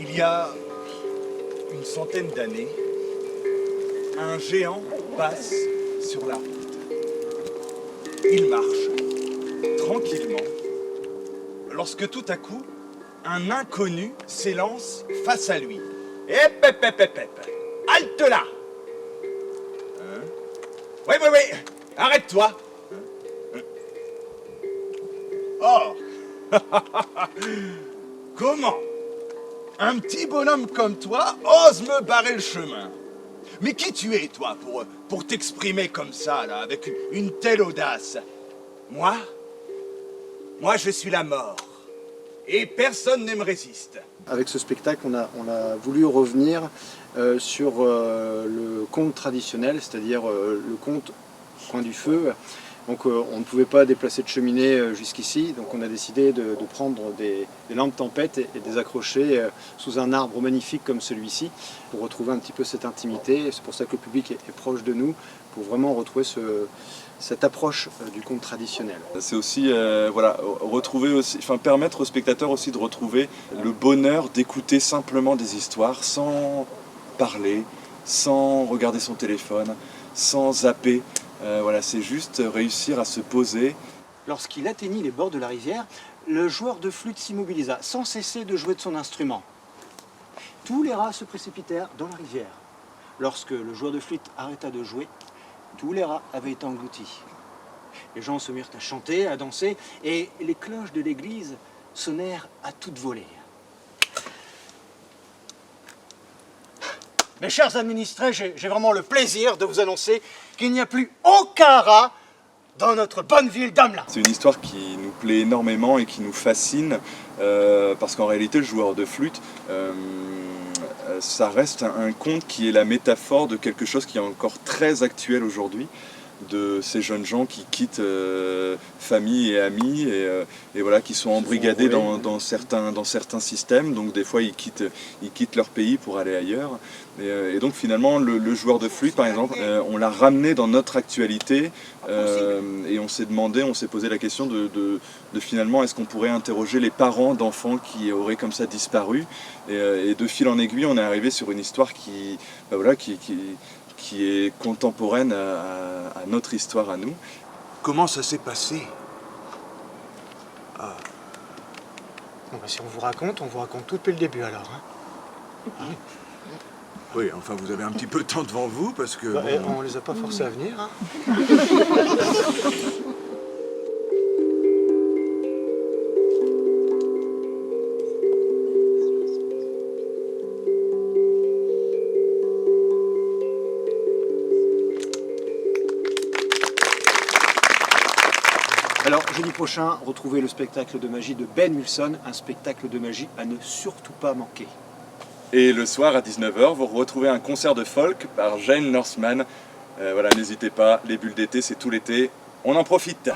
Il y a une centaine d'années, un géant passe sur la route. Il marche tranquillement lorsque tout à coup, un inconnu s'élance face à lui. Hep, hep, hep, hep, hep. Halte là! Hein? Oui, oui, oui! Arrête-toi! Hein? Oh! Comment? Un petit bonhomme comme toi ose me barrer le chemin. Mais qui tu es, toi, pour t'exprimer comme ça, là, avec une telle audace? Moi, je suis la mort. Et personne ne me résiste. Avec ce spectacle, on a voulu revenir sur le conte traditionnel, c'est-à-dire le conte Coin du Feu. Donc on ne pouvait pas déplacer de cheminée jusqu'ici, donc on a décidé de prendre des lampes tempête et de les accrocher sous un arbre magnifique comme celui-ci pour retrouver un petit peu cette intimité. C'est pour ça que le public est proche de nous, pour vraiment retrouver cette approche du conte traditionnel. C'est aussi voilà, permettre aux spectateurs aussi de retrouver le bonheur d'écouter simplement des histoires sans parler, sans regarder son téléphone, sans zapper. Voilà, c'est juste réussir à se poser. Lorsqu'il atteignit les bords de la rivière, le joueur de flûte s'immobilisa sans cesser de jouer de son instrument. Tous les rats se précipitèrent dans la rivière. Lorsque le joueur de flûte arrêta de jouer, tous les rats avaient été engloutis. Les gens se mirent à chanter, à danser, et les cloches de l'église sonnèrent à toute volée. Mes chers administrés, j'ai vraiment le plaisir de vous annoncer qu'il n'y a plus aucun rat dans notre bonne ville d'Hamelin. C'est une histoire qui nous plaît énormément et qui nous fascine, parce qu'en réalité, le joueur de flûte, ça reste un conte qui est la métaphore de quelque chose qui est encore très actuel aujourd'hui, de ces jeunes gens qui quittent famille et amis et voilà, qui sont embrigadés dans certains systèmes. Donc des fois ils quittent leur pays pour aller ailleurs et donc finalement le joueur de flûte par exemple, on l'a ramené dans notre actualité et on s'est posé la question de finalement est-ce qu'on pourrait interroger les parents d'enfants qui auraient comme ça disparu et de fil en aiguille on est arrivé sur une histoire qui est contemporaine à notre histoire à nous. Comment ça s'est passé? Bon, bah, si on vous raconte tout depuis le début alors. Hein. Oui, enfin vous avez un petit peu de temps devant vous parce que... Bah, on les a pas forcés à venir. Hein. Alors, jeudi prochain, retrouvez le spectacle de magie de Ben Wilson, un spectacle de magie à ne surtout pas manquer. Et le soir à 19 h, vous retrouvez un concert de folk par Jane Northman. Voilà, n'hésitez pas, les bulles d'été, c'est tout l'été, on en profite.